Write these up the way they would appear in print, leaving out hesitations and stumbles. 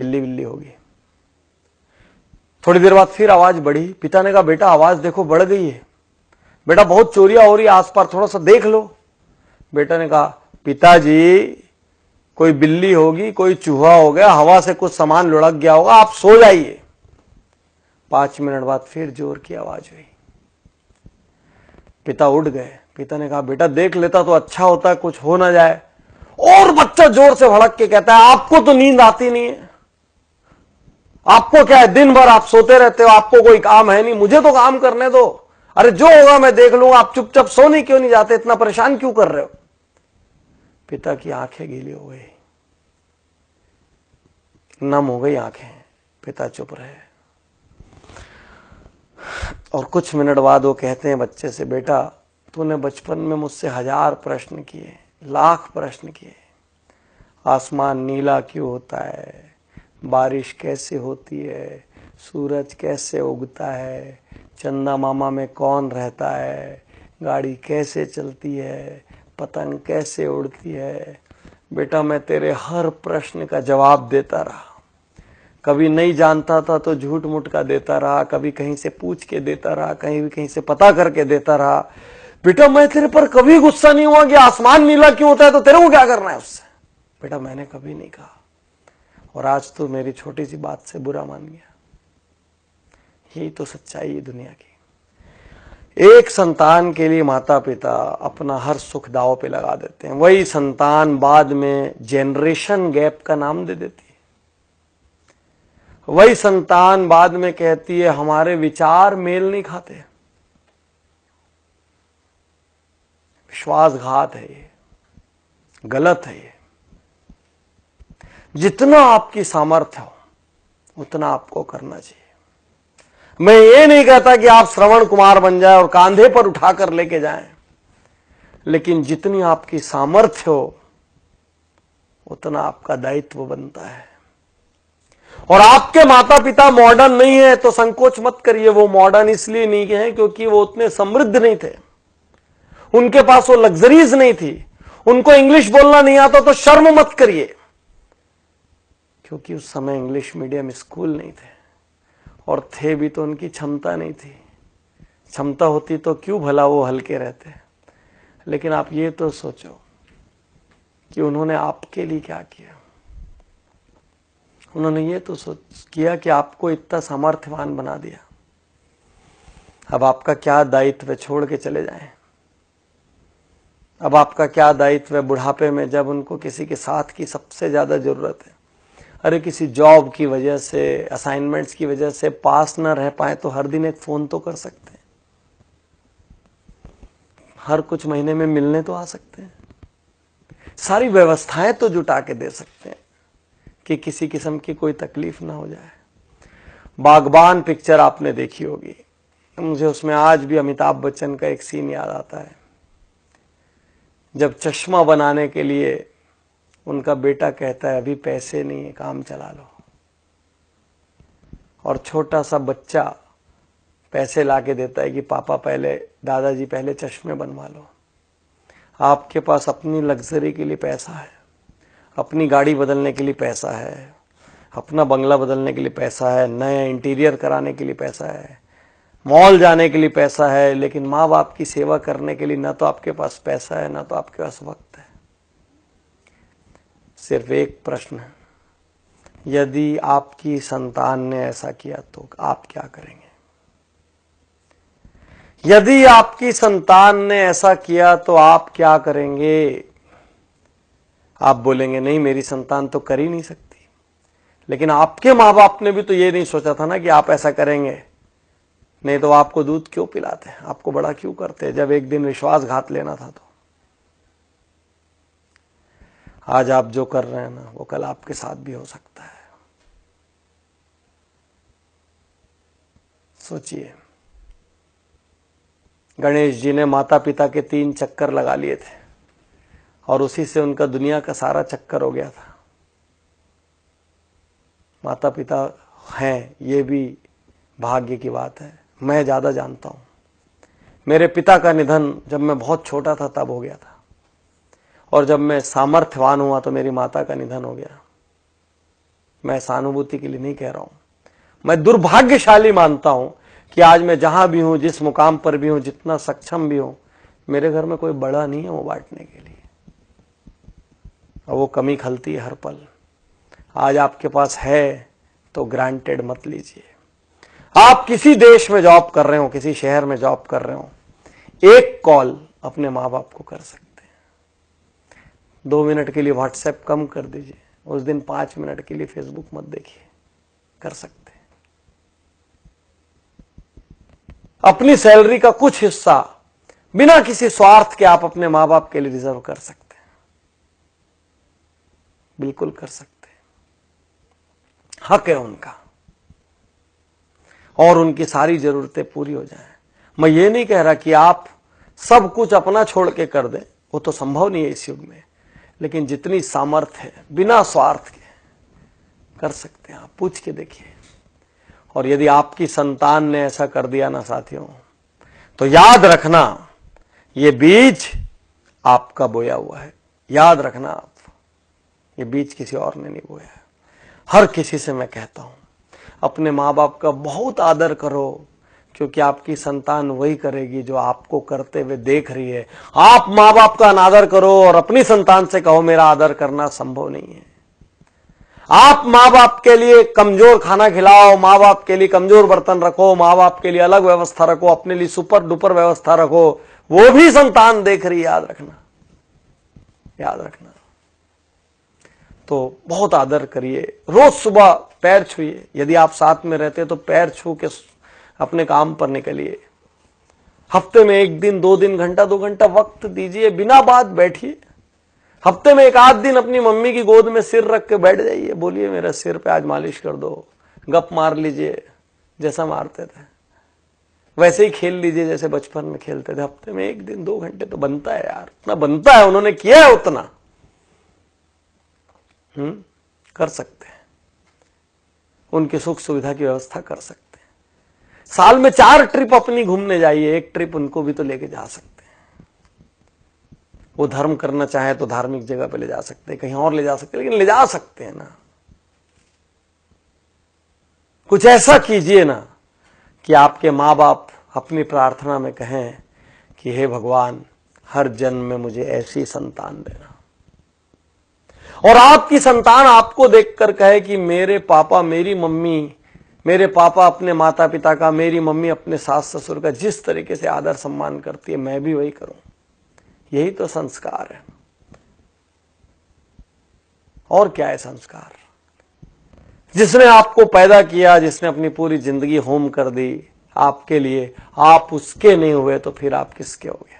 बिल्ली बिल्ली होगी। थोड़ी देर बाद फिर आवाज बढ़ी। पिता ने कहा बेटा आवाज देखो बढ़ गई है, बेटा बहुत चोरियां हो रही है आस पास, थोड़ा सा देख लो। बेटा ने कहा पिताजी कोई बिल्ली होगी, कोई चूहा हो गया, हवा से कुछ सामान लुढ़क गया होगा, आप सो जाइए। 5 मिनट बाद फिर जोर की आवाज हुई। पिता उठ गए। पिता ने कहा बेटा देख लेता तो अच्छा होता, कुछ हो ना जाए। और बच्चा जोर से भड़क के कहता है आपको तो नींद आती नहीं है, आपको क्या है, दिन भर आप सोते रहते हो, आपको कोई काम है नहीं, मुझे तो काम करने दो, अरे जो होगा मैं देख लूंगा, आप चुपचाप सोने क्यों नहीं जाते, इतना परेशान क्यों कर रहे हो। पिता की आंखें गीली हो गई, नम हो गई आंखें। पिता चुप रहे और कुछ मिनट बाद वो कहते हैं बच्चे से बेटा तूने बचपन में मुझसे 1000 प्रश्न किए, लाख प्रश्न किए, आसमान नीला क्यों होता है, बारिश कैसे होती है, सूरज कैसे उगता है, चंदा मामा में कौन रहता है, गाड़ी कैसे चलती है, पतंग कैसे उड़ती है। बेटा मैं तेरे हर प्रश्न का जवाब देता रहा, कभी नहीं जानता था तो झूठ मूठ का देता रहा, कभी कहीं से पूछ के देता रहा, कहीं से पता करके देता रहा। बेटा मैं तेरे पर कभी गुस्सा नहीं हुआ कि आसमान नीला क्यों होता है तो तेरे को क्या करना है उससे। बेटा मैंने कभी नहीं कहा, और आज तो मेरी छोटी सी बात से बुरा मान गया। यही तो सच्चाई है दुनिया की। एक संतान के लिए माता पिता अपना हर सुख दांव पे लगा देते हैं, वही संतान बाद में जेनरेशन गैप का नाम दे देती है। वही संतान बाद में कहती है हमारे विचार मेल नहीं खाते। विश्वासघात है ये, गलत है ये। जितना आपकी सामर्थ्य हो उतना आपको करना चाहिए। मैं ये नहीं कहता कि आप श्रवण कुमार बन जाए और कांधे पर उठाकर लेके जाएं, लेकिन जितनी आपकी सामर्थ्य हो उतना आपका दायित्व बनता है। और आपके माता पिता मॉडर्न नहीं है तो संकोच मत करिए, वो मॉडर्न इसलिए नहीं है क्योंकि वो उतने समृद्ध नहीं थे, उनके पास वो लग्जरीज नहीं थी, उनको इंग्लिश बोलना नहीं आता तो शर्म मत करिए, क्योंकि उस समय इंग्लिश मीडियम स्कूल नहीं थे, और थे भी तो उनकी क्षमता नहीं थी। क्षमता होती तो क्यों भला वो हल्के रहते। लेकिन आप ये तो सोचो कि उन्होंने आपके लिए क्या किया। उन्होंने ये तो किया कि आपको इतना सामर्थ्यवान बना दिया। अब आपका क्या दायित्व है, छोड़ के चले जाएं। अब आपका क्या दायित्व है बुढ़ापे में, जब उनको किसी के साथ की सबसे ज्यादा जरूरत है। अरे किसी जॉब की वजह से, असाइनमेंट्स की वजह से पास ना रह पाए तो हर दिन एक फोन तो कर सकते हैं, हर कुछ महीने में मिलने तो आ सकते हैं, सारी व्यवस्थाएं तो जुटा के दे सकते हैं कि किसी किस्म की कोई तकलीफ ना हो जाए। बागबान पिक्चर आपने देखी होगी, मुझे उसमें आज भी अमिताभ बच्चन का एक सीन याद आता है, जब चश्मा बनाने के लिए उनका बेटा कहता है अभी पैसे नहीं है, काम चला लो, और छोटा सा बच्चा पैसे लाके देता है कि पापा पहले, दादाजी पहले चश्मे बनवा लो। आपके पास अपनी लग्जरी के लिए पैसा है, अपनी गाड़ी बदलने के लिए पैसा है, अपना बंगला बदलने के लिए पैसा है, नए इंटीरियर कराने के लिए पैसा है, मॉल जाने के लिए पैसा है, लेकिन माँ बाप की सेवा करने के लिए ना तो आपके पास पैसा है ना तो आपके पास वक्त है। सिर्फ एक प्रश्न है, यदि आपकी संतान ने ऐसा किया तो आप क्या करेंगे। यदि आपकी संतान ने ऐसा किया तो आप क्या करेंगे। आप बोलेंगे नहीं मेरी संतान तो कर ही नहीं सकती, लेकिन आपके माँ बाप ने भी तो ये नहीं सोचा था ना कि आप ऐसा करेंगे, नहीं तो आपको दूध क्यों पिलाते, आपको बड़ा क्यों करते जब एक दिन विश्वासघात लेना था तो। आज आप जो कर रहे हैं ना वो कल आपके साथ भी हो सकता है। सोचिए, गणेश जी ने माता पिता के 3 चक्कर लगा लिए थे और उसी से उनका दुनिया का सारा चक्कर हो गया था। माता पिता हैं ये भी भाग्य की बात है। मैं ज्यादा जानता हूं, मेरे पिता का निधन जब मैं बहुत छोटा था तब हो गया था, और जब मैं सामर्थ्यवान हुआ तो मेरी माता का निधन हो गया। मैं सहानुभूति के लिए नहीं कह रहा हूं, मैं दुर्भाग्यशाली मानता हूं कि आज मैं जहां भी हूं, जिस मुकाम पर भी हूं, जितना सक्षम भी हूं, मेरे घर में कोई बड़ा नहीं है वो बांटने के लिए, और वो कमी खलती है हर पल। आज आपके पास है तो ग्रांटेड मत लीजिए। आप किसी देश में जॉब कर रहे हो, किसी शहर में जॉब कर रहे हो, एक कॉल अपने माँ बाप को कर सकते हैं। 2 मिनट के लिए व्हाट्सएप कम कर दीजिए, उस दिन 5 मिनट के लिए फेसबुक मत देखिए, कर सकते हैं। अपनी सैलरी का कुछ हिस्सा बिना किसी स्वार्थ के आप अपने माँ बाप के लिए रिजर्व कर सकते हैं, बिल्कुल कर सकते हैं, हक है उनका, और उनकी सारी जरूरतें पूरी हो जाएं। मैं ये नहीं कह रहा कि आप सब कुछ अपना छोड़ के कर दें, वो तो संभव नहीं है इस युग में, लेकिन जितनी सामर्थ्य है बिना स्वार्थ के कर सकते हैं। आप पूछ के देखिए। और यदि आपकी संतान ने ऐसा कर दिया ना साथियों, तो याद रखना ये बीज आपका बोया हुआ है। याद रखना आप, ये बीज किसी और ने नहीं बोया है। हर किसी से मैं कहता हूं, अपने माँ बाप का बहुत आदर करो, क्योंकि आपकी संतान वही करेगी जो आपको करते हुए देख रही है। आप माँ बाप का अनादर करो और अपनी संतान से कहो मेरा आदर करना संभव नहीं है। आप माँ बाप के लिए कमजोर खाना खिलाओ, माँ बाप के लिए कमजोर बर्तन रखो, माँ बाप के लिए अलग व्यवस्था रखो, अपने लिए सुपर डुपर व्यवस्था रखो, वो भी संतान देख रही है। याद रखना, याद रखना। तो बहुत आदर करिए, रोज सुबह पैर छूइए। यदि आप साथ में रहते तो पैर छू के अपने काम पर निकलिए। हफ्ते में 1 दिन 2 दिन, घंटा 2 घंटा वक्त दीजिए, बिना बात बैठिए। हफ्ते में 1 आध दिन अपनी मम्मी की गोद में सिर रख के बैठ जाइए, बोलिए मेरा सिर पे आज मालिश कर दो, गप मार लीजिए जैसा मारते थे, वैसे ही खेल लीजिए जैसे बचपन में खेलते थे। हफ्ते में 1 दिन 2 घंटे तो बनता है यार, उतना बनता है, उन्होंने किया है उतना। कर सकते हैं, उनकी सुख सुविधा की व्यवस्था कर सकते हैं। साल में 4 ट्रिप अपनी घूमने जाइए, 1 ट्रिप उनको भी तो लेके जा सकते हैं। वो धर्म करना चाहे तो धार्मिक जगह पे ले जा सकते हैं, कहीं और ले जा सकते हैं, लेकिन ले जा सकते हैं ना। कुछ ऐसा कीजिए ना कि आपके माँ बाप अपनी प्रार्थना में कहें कि हे भगवान, हर जन्म में मुझे ऐसी संतान देना। और आपकी संतान आपको देखकर कहे कि मेरे पापा मेरी मम्मी, मेरे पापा अपने माता पिता का, मेरी मम्मी अपने सास ससुर का जिस तरीके से आदर सम्मान करती है, मैं भी वही करूं। यही तो संस्कार है, और क्या है संस्कार? जिसने आपको पैदा किया, जिसने अपनी पूरी जिंदगी होम कर दी आपके लिए, आप उसके नहीं हुए तो फिर आप किसके हो गए?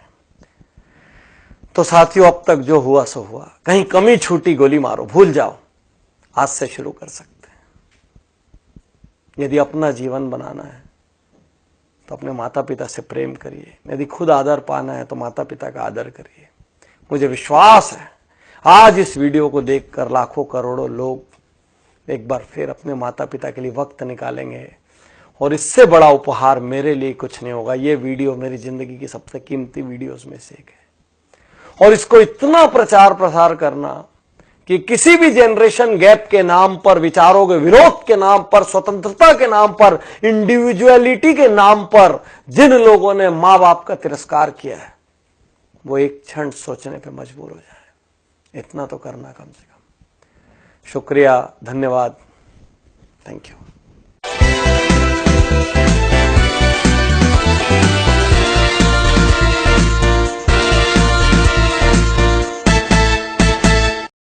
तो साथियों, अब तक जो हुआ सो हुआ। कहीं कमी छूटी गोली मारो, भूल जाओ, आज से शुरू कर सकते हैं। यदि अपना जीवन बनाना है तो अपने माता पिता से प्रेम करिए। यदि खुद आदर पाना है तो माता पिता का आदर करिए। मुझे विश्वास है आज इस वीडियो को देखकर लाखों करोड़ों लोग एक बार फिर अपने माता पिता के लिए वक्त निकालेंगे, और इससे बड़ा उपहार मेरे लिए कुछ नहीं होगा। ये वीडियो मेरी जिंदगी की सबसे कीमती वीडियोस में से एक है, और इसको इतना प्रचार प्रसार करना कि किसी भी जनरेशन गैप के नाम पर, विचारों के विरोध के नाम पर, स्वतंत्रता के नाम पर, इंडिविजुअलिटी के नाम पर जिन लोगों ने मां बाप का तिरस्कार किया है, वो एक क्षण सोचने पे मजबूर हो जाए। इतना तो करना कम से कम। शुक्रिया, धन्यवाद, थैंक यू।